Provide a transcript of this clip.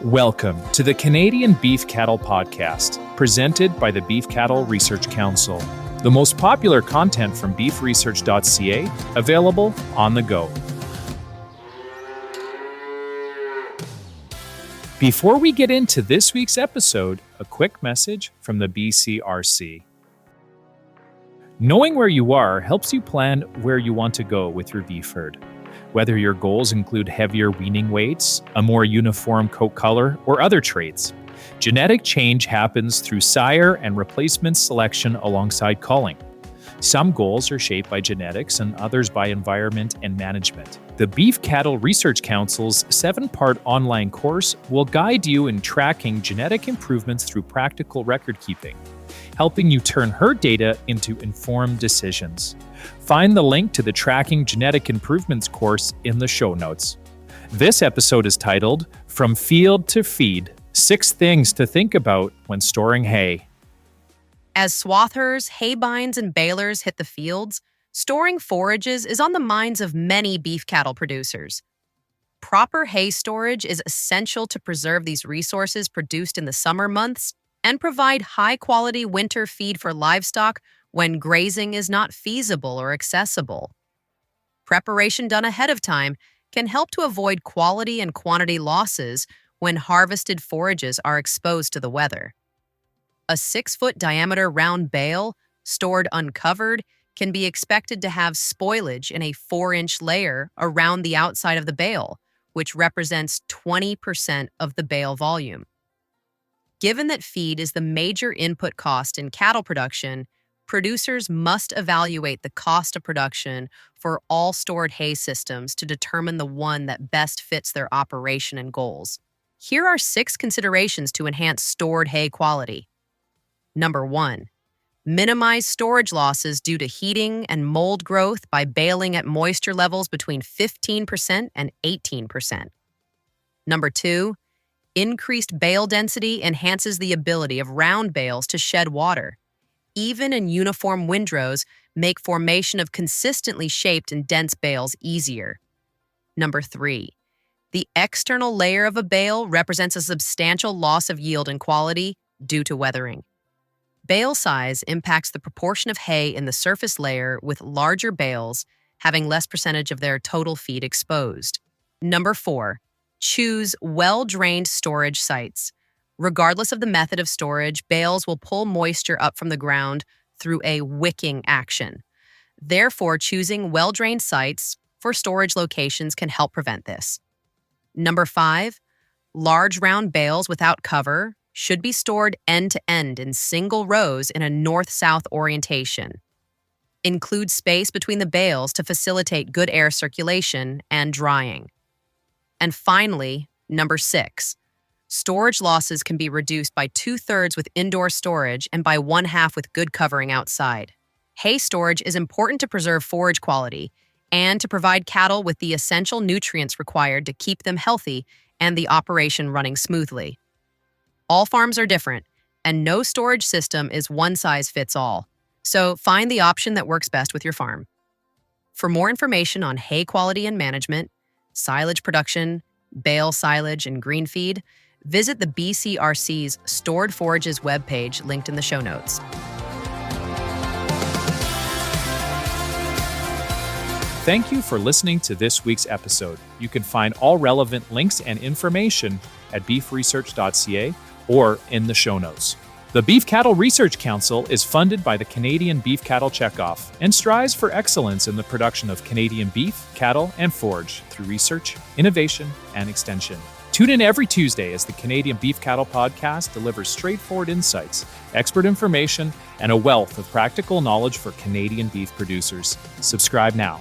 Welcome to the Canadian Beef Cattle Podcast, presented by the Beef Cattle Research Council. The most popular content from beefresearch.ca, available on the go. Before we get into this week's episode, a quick message from the BCRC. Knowing where you are helps you plan where you want to go with your beef herd. Whether your goals include heavier weaning weights, a more uniform coat color, or other traits, genetic change happens through sire and replacement selection alongside culling. Some goals are shaped by genetics and others by environment and management. The Beef Cattle Research Council's 7-part online course will guide you in tracking genetic improvements through practical record keeping, helping you turn herd data into informed decisions. Find the link to the Tracking Genetic Improvements course in the show notes. This episode is titled, From Field to Feed, 6 Things to Think About When Storing Hay. As swathers, hay binds, and balers hit the fields, storing forages is on the minds of many beef cattle producers. Proper hay storage is essential to preserve these resources produced in the summer months and provide high-quality winter feed for livestock when grazing is not feasible or accessible. Preparation done ahead of time can help to avoid quality and quantity losses when harvested forages are exposed to the weather. A 6-foot diameter round bale, stored uncovered, can be expected to have spoilage in a 4-inch layer around the outside of the bale, which represents 20% of the bale volume. Given that feed is the major input cost in cattle production, producers must evaluate the cost of production for all stored hay systems to determine the one that best fits their operation and goals. Here are 6 considerations to enhance stored hay quality. Number 1, minimize storage losses due to heating and mold growth by baling at moisture levels between 15% and 18%. Number 2, increased bale density enhances the ability of round bales to shed water. Even and uniform windrows make formation of consistently shaped and dense bales easier. Number 3, the external layer of a bale represents a substantial loss of yield and quality due to weathering. Bale size impacts the proportion of hay in the surface layer, with larger bales having less percentage of their total feed exposed. Number 4, choose well-drained storage sites. Regardless of the method of storage, bales will pull moisture up from the ground through a wicking action. Therefore, choosing well-drained sites for storage locations can help prevent this. Number 5, large round bales without cover should be stored end-to-end in single rows in a north-south orientation. Include space between the bales to facilitate good air circulation and drying. And finally, number 6, storage losses can be reduced by 2/3 with indoor storage and by 1/2 with good covering outside. Hay storage is important to preserve forage quality and to provide cattle with the essential nutrients required to keep them healthy and the operation running smoothly. All farms are different, and no storage system is one size fits all. So find the option that works best with your farm. For more information on hay quality and management, silage production, bale silage, and green feed, visit the BCRC's Stored Forages webpage linked in the show notes. Thank you for listening to this week's episode. You can find all relevant links and information at beefresearch.ca or in the show notes. The Beef Cattle Research Council is funded by the Canadian Beef Cattle Checkoff and strives for excellence in the production of Canadian beef, cattle, and forage through research, innovation, and extension. Tune in every Tuesday as the Canadian Beef Cattle Podcast delivers straightforward insights, expert information, and a wealth of practical knowledge for Canadian beef producers. Subscribe now.